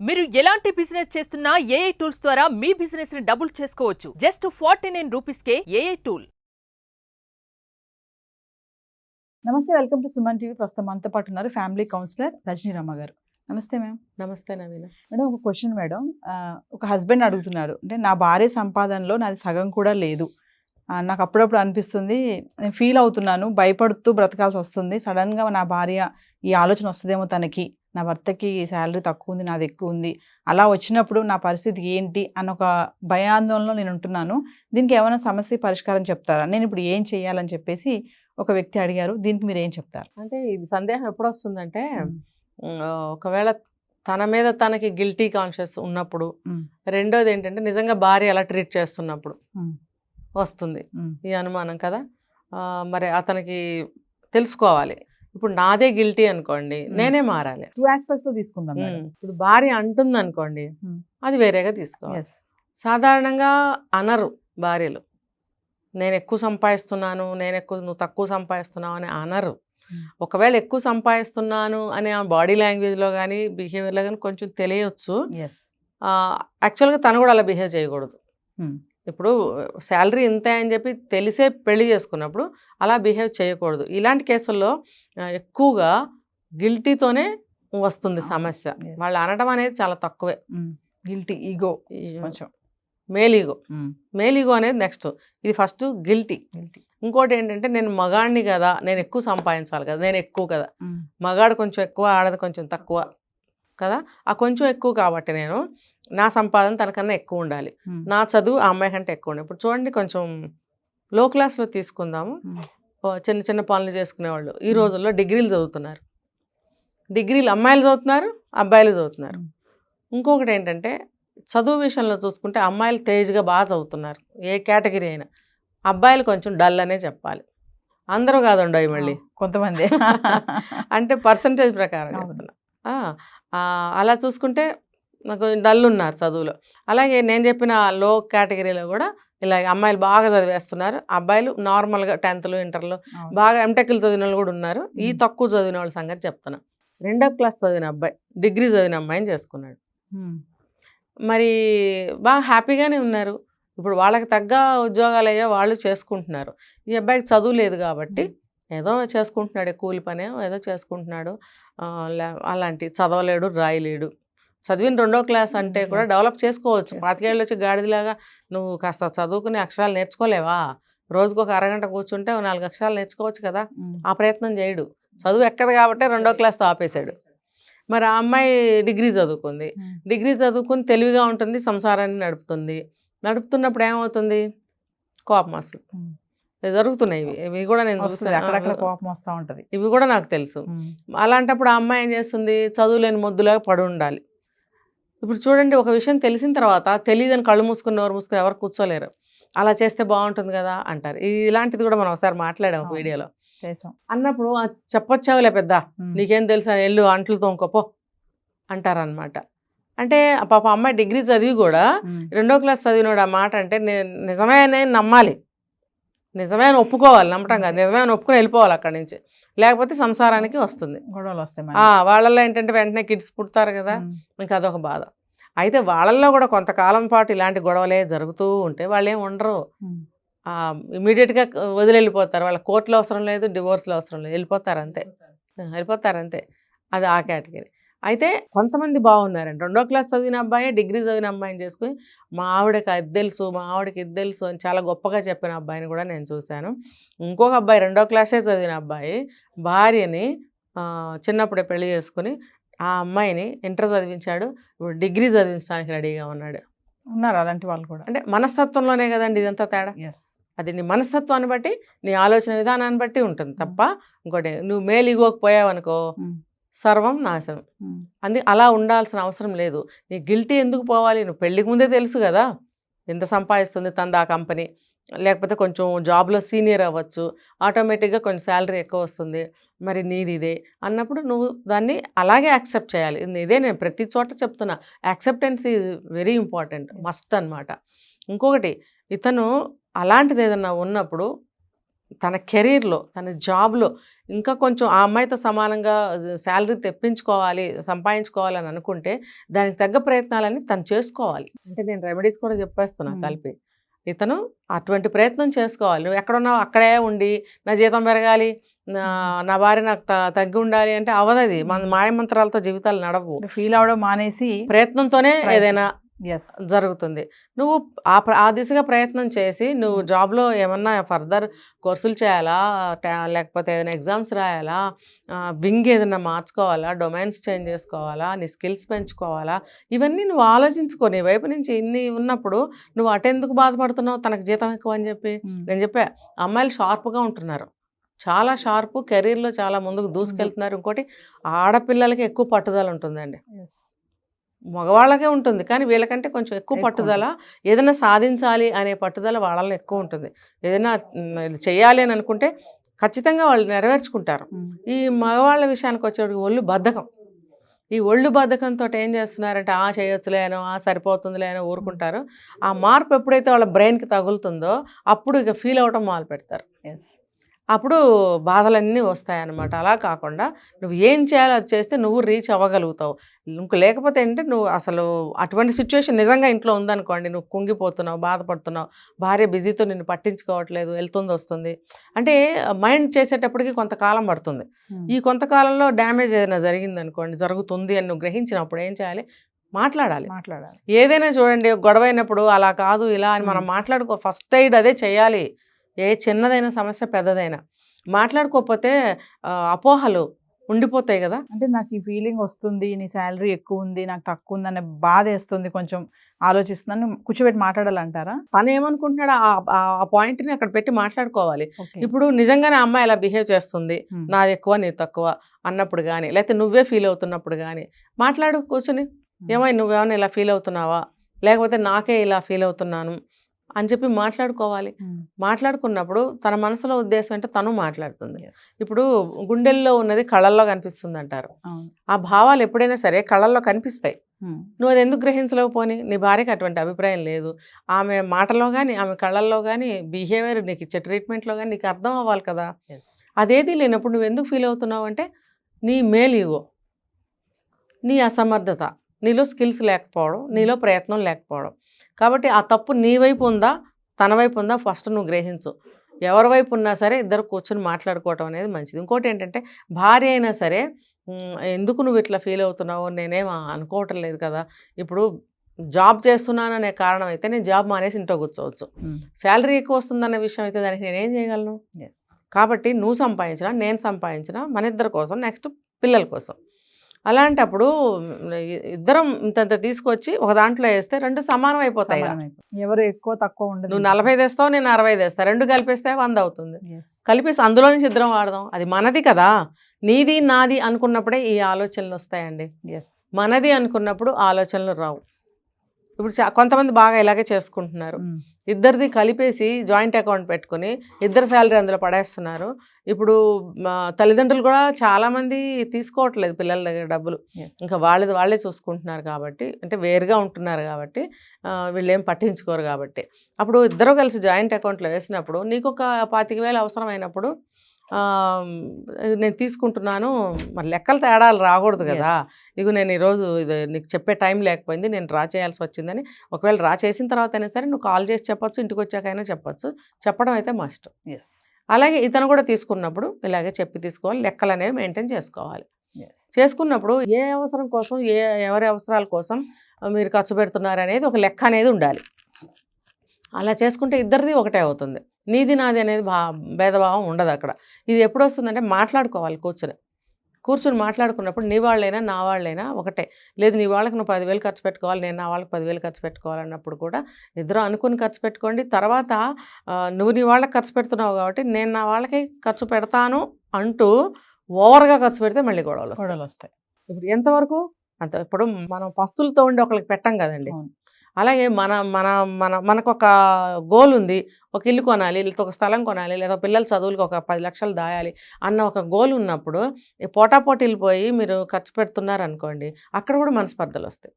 మీరు ఎలాంటి బిజినెస్ చేస్తున్నా ఏఐ టూల్స్ ద్వారా మీ బిజినెస్ ని డబుల్ చేసుకోవచ్చు. జస్ట్ 49 రూపీస్కే ఏఐ టూల్. నమస్తే, వెల్కమ్ టు సుమన్ టీవీ. ప్రస్తుతం మనతో పాటు ఉన్నారు ఫ్యామిలీ కౌన్సిలర్ రజనీ రమ్మ గారు. నమస్తే మ్యామ్. నమస్తే నవీన. మేడం, ఒక క్వశ్చన్ మేడం. ఒక హస్బెండ్ అడుగుతున్నారు, అంటే నా భార్య సంపాదనలో నాది సగం కూడా లేదు. నాకు అప్పుడప్పుడు అనిపిస్తుంది, నేను ఫీల్ అవుతున్నాను, భయపడుతూ బ్రతకాల్సి వస్తుంది. సడన్గా నా భార్య ఈ ఆలోచన వస్తుందేమో, తనకి నా భర్తకి శాలరీ తక్కువ ఉంది, నాది ఎక్కువ ఉంది, అలా వచ్చినప్పుడు నా పరిస్థితి ఏంటి అన్న ఒక భయాందోళనలో నేను ఉంటున్నాను. దీనికి ఏమైనా సమస్య పరిష్కారం చెప్తారా? నేను ఇప్పుడు ఏం చేయాలని చెప్పేసి ఒక వ్యక్తి అడిగారు. దీనికి మీరు ఏం చెప్తారు? అంటే ఇది సందేహం ఎప్పుడు వస్తుందంటే, ఒకవేళ తన మీద తనకి గిల్టీ కాన్షియస్ ఉన్నప్పుడు, రెండోది ఏంటంటే నిజంగా భార్య ఎలా ట్రీట్ చేస్తున్నప్పుడు వస్తుంది ఈ అనుమానం కదా. మరి అతనికి తెలుసుకోవాలి, ఇప్పుడు నాదే గిల్టీ అనుకోండి, నేనే మారాలి. 2 aspects లో తీసుకుందాం. ఇప్పుడు భార్య అంటుంది అనుకోండి, అది వేరేగా తీసుకోవాలి. సాధారణంగా అనరు భార్యలు, నేను ఎక్కువ సంపాదిస్తున్నాను, నువ్వు తక్కువ సంపాదిస్తున్నావు అని అనరు. ఒకవేళ ఎక్కువ సంపాదిస్తున్నాను అనే ఆ బాడీ లాంగ్వేజ్లో కానీ బిహేవియర్లో కానీ కొంచెం తెలియచ్చు. యాక్చువల్గా తను కూడా అలా బిహేవ్ చేయకూడదు. ఇప్పుడు శాలరీ ఇంతే అని చెప్పి తెలిసే పెళ్లి చేసుకున్నప్పుడు అలా బిహేవ్ చేయకూడదు. ఇలాంటి కేసుల్లో ఎక్కువగా గిల్టీతోనే వస్తుంది సమస్య. వాళ్ళు అనడం అనేది చాలా తక్కువే. గిల్టీ, ఈగో, మేల్ ఈగో అనేది నెక్స్ట్. ఇది ఫస్ట్ గిల్టీ. ఇంకోటి ఏంటంటే, నేను మగాడిని కదా, నేను ఎక్కువ సంపాదించాలి కదా, నేను ఎక్కువ కదా. మగాడు కొంచెం ఎక్కువ, ఆడది కొంచెం తక్కువ కదా. ఆ కొంచెం ఎక్కువ కాబట్టి నేను నా సంపాదన తనకన్నా ఎక్కువ ఉండాలి, నా చదువు ఆ అమ్మాయి కంటే ఎక్కువ ఉండాలి. ఇప్పుడు చూడండి, కొంచెం లో క్లాస్లో తీసుకుందాము. చిన్న చిన్న పనులు చేసుకునేవాళ్ళు ఈ రోజుల్లో డిగ్రీలు చదువుతున్నారు. డిగ్రీలు అమ్మాయిలు చదువుతున్నారు, అబ్బాయిలు చదువుతున్నారు. ఇంకొకటి ఏంటంటే, చదువు విషయంలో చూసుకుంటే అమ్మాయిలు తేజ్గా బాగా చదువుతున్నారు, ఏ కేటగిరీ అయినా. అబ్బాయిలు కొంచెం డల్ అనే చెప్పాలి. అందరూ కాదండి, మళ్ళీ కొంతమంది అంటే పర్సంటేజ్ ప్రకారం చెప్తున్నా. అలా చూసుకుంటే నాకు డల్ ఉన్నారు చదువులో. అలాగే నేను చెప్పిన లో కేటగిరీలో కూడా ఇలా అమ్మాయిలు బాగా చదివేస్తున్నారు, అబ్బాయిలు నార్మల్గా 10th ఇంటర్లో బాగా ఎంటెక్లు చదివిన వాళ్ళు కూడా ఉన్నారు. ఈ తక్కువ చదివిన వాళ్ళ సంగతి చెప్తున్నా. 2వ క్లాస్ చదివిన అబ్బాయి డిగ్రీ చదివిన అమ్మాయిని చేసుకున్నాడు. మరి బాగా హ్యాపీగానే ఉన్నారు. ఇప్పుడు వాళ్ళకి తగ్గ ఉద్యోగాలు అయ్యా వాళ్ళు చేసుకుంటున్నారు. ఈ అబ్బాయికి చదువు లేదు కాబట్టి ఏదో చేసుకుంటున్నాడు, కూలి పనే ఏదో చేసుకుంటున్నాడు. అలాంటి చదవలేడు, రాయలేడు. చదివిన 2వ క్లాస్ అంటే కూడా డెవలప్ చేసుకోవచ్చు. 25 ఏళ్ళు వచ్చి గాడిదిలాగా నువ్వు కాస్త చదువుకుని అక్షరాలు నేర్చుకోలేవా? రోజుకు ఒక అరగంట కూర్చుంటే 4 అక్షరాలు నేర్చుకోవచ్చు కదా. ఆ ప్రయత్నం చేయడు. చదువు ఎక్కదు కాబట్టి 2వ క్లాస్తో ఆపేశాడు. మరి ఆ అమ్మాయి డిగ్రీ చదువుకుంది. డిగ్రీ చదువుకుని తెలివిగా ఉంటుంది, సంసారాన్ని నడుపుతున్నప్పుడు ఏమవుతుంది? కోపం వస్తుంది. జరుగుతున్నాయి ఇవి కూడా నేను చూస్తాను. అక్కడక్కడ కోపం వస్తూ ఉంటుంది. ఇవి కూడా నాకు తెలుసు. అలాంటప్పుడు ఆ అమ్మాయి ఏం చేస్తుంది? చదువులేని మొద్దులాగా పడి ఉండాలి. ఇప్పుడు చూడండి, ఒక విషయం తెలిసిన తర్వాత తెలియదని కళ్ళు మూసుకుని నోరు మూసుకుని ఎవరు కూర్చోలేరు. అలా చేస్తే బాగుంటుంది కదా అంటారు. ఇలాంటిది కూడా మనం ఒకసారి మాట్లాడాం ఒక వీడియోలో. అన్నప్పుడు చెప్పొచ్చావులే పెద్ద, నీకేం తెలుసు, ఎల్లు అంట్లు తోముకోపో అంటారనమాట. అంటే పాప అమ్మాయి డిగ్రీ చదివి కూడా 2వ క్లాస్ చదివినోడు ఆ మాట అంటే నిజమే అని నమ్మాలి, నిజమే అని ఒప్పుకోవాలి. నమ్మటం కాదు, నిజమే అని ఒప్పుకొని వెళ్ళిపోవాలి అక్కడి నుంచి. లేకపోతే సంసారానికి వస్తుంది, గొడవలు వస్తాయి. వాళ్ళల్లో ఏంటంటే వెంటనే కిడ్స్ పుడతారు కదా, ఇంకా అదొక బాధ. అయితే వాళ్ళల్లో కూడా కొంతకాలం పాటు ఇలాంటి గొడవలే జరుగుతూ ఉంటే వాళ్ళు ఏం ఉండరు, ఇమీడియట్గా వదిలి వెళ్ళిపోతారు. వాళ్ళ కోర్టులో అవసరం లేదు, డివోర్స్లో అవసరం లేదు, వెళ్ళిపోతారు అంతే. అది ఆ కేటగిరీ. అయితే కొంతమంది బాగున్నారండి. 2వ క్లాస్ చదివిన అబ్బాయి డిగ్రీ చదివిన అమ్మాయిని చేసుకుని మా ఆవిడకి అది తెలుసు, మా ఆవిడకి ఇది తెలుసు అని చాలా గొప్పగా చెప్పిన అబ్బాయిని కూడా నేను చూశాను. ఇంకొక అబ్బాయి 2వ క్లాసే చదివిన అబ్బాయి భార్యని చిన్నప్పుడే పెళ్లి చేసుకుని ఆ అమ్మాయిని ఇంటర్ చదివించాడు, ఇప్పుడు డిగ్రీ చదివించడానికి రెడీగా ఉన్నారు అలాంటి వాళ్ళు కూడా. అంటే మనస్తత్వంలోనే కదండి ఇదంతా తేడా. అది నీ మనస్తత్వాన్ని బట్టి, నీ ఆలోచన విధానాన్ని బట్టి ఉంటుంది తప్ప ఇంకోటి. నువ్వు మేలు ఇగోకి పోయావనుకో సర్వం నాశనం. అలా ఉండాల్సిన అవసరం లేదు. నీ గిల్టీ ఎందుకు పోవాలి? నువ్వు పెళ్ళికి ముందే తెలుసు కదా ఎంత సంపాదిస్తుంది తనది ఆ కంపెనీ, లేకపోతే కొంచెం జాబ్లో సీనియర్ అవ్వచ్చు, ఆటోమేటిక్గా కొంచెం శాలరీ ఎక్కువ వస్తుంది, మరి నీది ఇదే అన్నప్పుడు నువ్వు దాన్ని అలాగే యాక్సెప్ట్ చేయాలి. ఇదే నేను ప్రతి చోట చెప్తున్నా, acceptance is very important, must అనమాట. ఇంకొకటి, ఇతను అలాంటిది ఏదన్నా ఉన్నప్పుడు తన కెరీర్లో తన జాబ్లో ఇంకా కొంచెం ఆ అమ్మాయితో సమానంగా శాలరీ తెప్పించుకోవాలి సంపాదించుకోవాలని అనుకుంటే దానికి తగ్గ ప్రయత్నాలని తను చేసుకోవాలి. అంటే నేను రెమెడీస్ కూడా చెప్పేస్తున్నా కలిపి. ఇతను అటువంటి ప్రయత్నం చేసుకోవాలి. నువ్వు ఎక్కడున్నావు అక్కడే ఉండి నా జీతం పెరగాలి, నా భార్య నాకు తగ్గి ఉండాలి అంటే అవదది. మన మాయమంత్రాలతో జీవితాలు నడవు. ఫీల్ అవడం మానేసి ప్రయత్నంతోనే ఏదైనా ఎస్ జరుగుతుంది. నువ్వు ఆ దిశగా ప్రయత్నం చేసి నువ్వు జాబ్లో ఏమన్నా ఫర్దర్ కోర్సులు చేయాలా, లేకపోతే ఏదైనా ఎగ్జామ్స్ రాయాలా, వింగ్ ఏదైనా మార్చుకోవాలా, డొమైన్స్ చేంజ్ చేసుకోవాలా, నీ స్కిల్స్ పెంచుకోవాలా, ఇవన్నీ నువ్వు ఆలోచించుకో. నీ వైపు నుంచి ఇన్ని ఉన్నప్పుడు నువ్వు అటెందుకు బాధపడుతున్నావు తనకు జీతం ఎక్కువ అని చెప్పి. నేను చెప్పా, అమ్మాయిలు షార్ప్గా ఉంటున్నారు, చాలా షార్ప్, కెరీర్లో చాలా ముందుకు దూసుకెళ్తున్నారు. ఇంకోటి ఆడపిల్లలకి ఎక్కువ పట్టుదల ఉంటుందండి, మగవాళ్ళకే ఉంటుంది కానీ వీళ్ళకంటే కొంచెం ఎక్కువ పట్టుదల, ఏదైనా సాధించాలి అనే పట్టుదల వాళ్ళలో ఎక్కువ ఉంటుంది. ఏదైనా చేయాలి అని అనుకుంటే ఖచ్చితంగా వాళ్ళు నెరవేర్చుకుంటారు. ఈ మగవాళ్ళ విషయానికి వచ్చేటికి ఒళ్ళు బద్ధకం. ఈ ఒళ్ళు బద్ధకంతో ఏం చేస్తున్నారంటే చేయొచ్చులేనో సరిపోతుందిలేనో ఊరుకుంటారు. ఆ మార్పు ఎప్పుడైతే వాళ్ళ బ్రెయిన్కి తగులుతుందో అప్పుడు ఇక ఫీల్ అవ్వటం మొదలు పెడతారు. అప్పుడు బాధలన్నీ వస్తాయన్నమాట. అలా కాకుండా నువ్వు ఏం చేయాలో అది చేస్తే నువ్వు రీచ్ అవ్వగలుగుతావు. ఇంక లేకపోతే అంటే నువ్వు అసలు అటువంటి సిచ్యువేషన్ నిజంగా ఇంట్లో ఉందనుకోండి, నువ్వు కుంగిపోతున్నావు, బాధపడుతున్నావు, భార్య బిజీతో నిన్ను పట్టించుకోవట్లేదు, వెళ్తుంది వస్తుంది అంటే మైండ్ చేసేటప్పటికి కొంతకాలం పడుతుంది. ఈ కొంతకాలంలో డ్యామేజ్ ఏదైనా జరిగిందనుకోండి, జరుగుతుంది అని నువ్వు గ్రహించినప్పుడు ఏం చేయాలి? మాట్లాడాలి. ఏదైనా చూడండి, గొడవ అయినప్పుడు అలా కాదు ఇలా అని మనం మాట్లాడుకో. ఫస్ట్ ఎయిడ్ అదే చేయాలి. ఏ చిన్నదైనా సమస్య పెద్దదైనా మాట్లాడుకోకపోతే అపోహలు ఉండిపోతాయి కదా. అంటే నాకు ఈ ఫీలింగ్ వస్తుంది, నీ శాలరీ ఎక్కువ ఉంది, నాకు తక్కువ ఉంది అనే బాధ వేస్తుంది, కొంచెం ఆలోచిస్తున్నాను, కూర్చోబెట్టి మాట్లాడాలంటారా? తను ఏమనుకుంటున్నాడు ఆ పాయింట్ని అక్కడ పెట్టి మాట్లాడుకోవాలి. ఇప్పుడు నిజంగానే అమ్మాయి ఇలా బిహేవ్ చేస్తుంది, నాది ఎక్కువ నీది తక్కువ అన్నప్పుడు కానీ, లేకపోతే నువ్వే ఫీల్ అవుతున్నప్పుడు కానీ మాట్లాడు కూర్చొని. ఏమై నువ్వేమైనా ఇలా ఫీల్ అవుతున్నావా, లేకపోతే నాకే ఇలా ఫీల్ అవుతున్నాను అని చెప్పి మాట్లాడుకోవాలి. మాట్లాడుకున్నప్పుడు తన మనసులో ఉద్దేశం అంటే తను మాట్లాడుతుంది. ఇప్పుడు గుండెల్లో ఉన్నది కళ్ళల్లో కనిపిస్తుంది అంటారు. ఆ భావాలు ఎప్పుడైనా సరే కళ్ళల్లో కనిపిస్తాయి. నువ్వు అది ఎందుకు గ్రహించలేకపోని? నీ భార్యకి అటువంటి అభిప్రాయం లేదు. ఆమె మాటలో కానీ ఆమె కళ్ళల్లో కానీ బిహేవియర్ నీకు ఇచ్చే ట్రీట్మెంట్లో కానీ నీకు అర్థం అవ్వాలి కదా. అదేది లేనప్పుడు నువ్వు ఎందుకు ఫీల్ అవుతున్నావు అంటే నీ మేల్ ఈగో, నీ అసమర్థత, నీలో స్కిల్స్ లేకపోవడం, నీలో ప్రయత్నం లేకపోవడం. కాబట్టి ఆ తప్పు నీ వైపు ఉందా తన వైపు ఉందా ఫస్ట్ నువ్వు గ్రహించు. ఎవరి వైపు ఉన్నా సరే ఇద్దరు కూర్చొని మాట్లాడుకోవటం అనేది మంచిది. ఇంకోటి ఏంటంటే భార్య అయినా సరే ఎందుకు నువ్వు ఇట్లా ఫీల్ అవుతున్నావు, నేనేం అనుకోవటం లేదు కదా, ఇప్పుడు జాబ్ చేస్తున్నాను అనే కారణం అయితే నేను జాబ్ మానేసి ఇంట్లో కూర్చోవచ్చు. శాలరీ ఎక్కువ వస్తుందన్న విషయం అయితే దానికి నేనేం చేయగలను? కాబట్టి నువ్వు సంపాదించినా నేను సంపాదించినా మన ఇద్దరి కోసం, నెక్స్ట్ పిల్లల కోసం. అలాంటప్పుడు ఇద్దరం ఇంతంత తీసుకొచ్చి ఒక దాంట్లో వేస్తే రెండు సమానం అయిపోతాయి. ఎవరు ఎక్కువ తక్కువ ఉండదు. నువ్వు 40 తెస్తావు, నేను 60 తెస్తా, రెండు కలిపేస్తే 100 అవుతుంది. కలిపేసి అందులో నుంచి ఇద్దరం వాడదాం. అది మనది కదా. నీది నాది అనుకున్నప్పుడే ఈ ఆలోచనలు వస్తాయండి. మనది అనుకున్నప్పుడు ఆలోచనలు రావు. ఇప్పుడు కొంతమంది బాగా ఇలాగే చేసుకుంటున్నారు. ఇద్దరిది కలిపేసి జాయింట్ అకౌంట్ పెట్టుకుని ఇద్దరు శాలరీ అందులో పడేస్తున్నారు. ఇప్పుడు తల్లిదండ్రులు కూడా చాలామంది తీసుకోవట్లేదు పిల్లల దగ్గర డబ్బులు, ఇంకా వాళ్ళే చూసుకుంటున్నారు. కాబట్టి అంటే వేరుగా ఉంటున్నారు కాబట్టి వీళ్ళు ఏం పట్టించుకోరు. కాబట్టి అప్పుడు ఇద్దరు కలిసి జాయింట్ అకౌంట్లో వేసినప్పుడు నీకు ఒక 25,000 అవసరం అయినప్పుడు నేను తీసుకుంటున్నాను, మరి లెక్కలు తేడాలు రాకూడదు కదా. ఇగో నేను ఈరోజు ఇది నీకు చెప్పే టైం లేకపోయింది, నేను డ్రా చేయాల్సి వచ్చిందని, ఒకవేళ డ్రా చేసిన తర్వాత అయినా సరే నువ్వు కాల్ చేసి చెప్పొచ్చు, ఇంటికి వచ్చాకైనా చెప్పొచ్చు. చెప్పడం అయితే మస్ట్. అలాగే ఇతను కూడా తీసుకున్నప్పుడు ఇలాగే చెప్పి తీసుకోవాలి. లెక్కలు అనేవి మెయింటైన్ చేసుకోవాలి. చేసుకున్నప్పుడు ఏ అవసరం కోసం ఎవరి అవసరాల కోసం మీరు ఖర్చు పెడుతున్నారు అనేది ఒక లెక్క అనేది ఉండాలి. అలా చేసుకుంటే ఇద్దరిది ఒకటే అవుతుంది. నీది నాది అనేది భేదభావం ఉండదు అక్కడ. ఇది ఎప్పుడు వస్తుందంటే మాట్లాడుకోవాలి. కూర్చుని మాట్లాడుకున్నప్పుడు నీ వాళ్ళైనా నా వాళ్ళైనా ఒకటే. లేదు నీ వాళ్ళకి నువ్వు 10,000 ఖర్చు పెట్టుకోవాలి, నేను నా వాళ్ళకి 10,000 ఖర్చు పెట్టుకోవాలన్నప్పుడు కూడా ఇద్దరు అనుకుని ఖర్చు పెట్టుకోండి. తర్వాత నువ్వు నీ వాళ్ళకి ఖర్చు పెడుతున్నావు కాబట్టి నేను నా వాళ్ళకి ఖర్చు పెడతాను అంటూ ఓవర్గా ఖర్చు పెడితే మళ్ళీ గొడవలు వస్తాయి. ఇప్పుడు ఎంతవరకు అంత. ఇప్పుడు మనం పస్తులతో ఉండి ఒకరికి పెట్టం కదండి. అలాగే మనకు ఒక గోల్ ఉంది, ఒక ఇల్లు కొనాలి, లేదా ఒక స్థలం కొనాలి, లేదా పిల్లల చదువులకు ఒక 10 లక్షలు దాయాలి అన్న ఒక గోల్ ఉన్నప్పుడు పోటాపోటీలు పోయి మీరు ఖర్చు పెడుతున్నారు అనుకోండి, అక్కడ కూడా మనస్పర్ధలు వస్తాయి.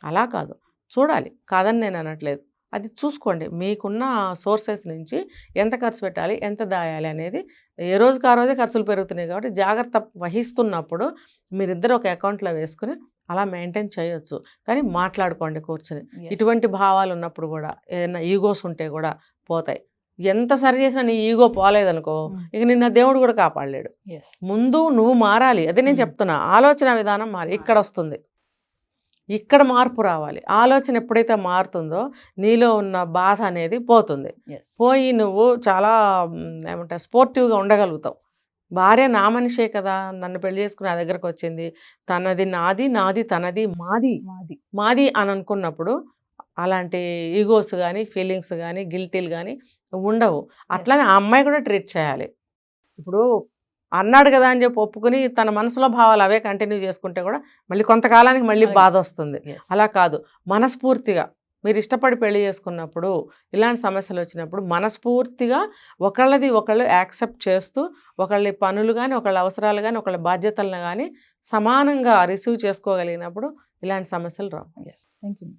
అలా కాదు, చూడాలి, కాదని నేను అనట్లేదు. అది చూసుకోండి. మీకున్న సోర్సెస్ నుంచి ఎంత ఖర్చు పెట్టాలి, ఎంత దాయాలి అనేది ఏ రోజుకి ఆ రోజే ఖర్చులు పెరుగుతున్నాయి కాబట్టి జాగ్రత్త వహిస్తున్నప్పుడు మీరిద్దరు ఒక అకౌంట్లో వేసుకుని అలా మెయింటైన్ చేయొచ్చు. కానీ మాట్లాడుకోండి కూర్చొని. ఇటువంటి భావాలు ఉన్నప్పుడు కూడా ఏదైనా ఈగోస్ ఉంటే కూడా పోతాయి. ఎంత సరి చేసినా నీ ఈగో పోలేదనుకో ఇక నిన్న దేవుడు కూడా కాపాడలేడు. ముందు నువ్వు మారాలి. అదే నేను చెప్తున్నా, ఆలోచన విధానం మారి ఇక్కడ వస్తుంది, ఇక్కడ మార్పు రావాలి. ఆలోచన ఎప్పుడైతే మారుతుందో నీలో ఉన్న బాధ అనేది పోతుంది. పోయి నువ్వు చాలా ఏమంటారు స్పోర్టివ్గా ఉండగలుగుతావు. భార్య నా మనిషే కదా, నన్ను పెళ్లి చేసుకుని నా దగ్గరకు వచ్చింది, తనది నాది, నాది తనది, మాది మాది అని అనుకున్నప్పుడు అలాంటి ఈగోస్ కానీ ఫీలింగ్స్ కానీ గిల్టీలు కానీ ఉండవు. అట్లానే ఆ అమ్మాయి కూడా ట్రీట్ చేయాలి. ఇప్పుడు అన్నాడు కదా అని చెప్పి ఒప్పుకుని తన మనసులో భావాలు అవే కంటిన్యూ చేసుకుంటే కూడా మళ్ళీ కొంతకాలానికి మళ్ళీ బాధ వస్తుంది. అలా కాదు, మనస్ఫూర్తిగా మీరు ఇష్టపడి పెళ్లి చేసుకున్నప్పుడు ఇలాంటి సమస్యలు వచ్చినప్పుడు మనస్ఫూర్తిగా ఒకళ్ళది ఒకళ్ళు యాక్సెప్ట్ చేస్తూ ఒకళ్ళ పనులు కానీ ఒకళ్ళ అవసరాలు కానీ ఒకళ్ళ బాధ్యతలను కానీ సమానంగా రిసీవ్ చేసుకోగలిగినప్పుడు ఇలాంటి సమస్యలు రావు. Thank you.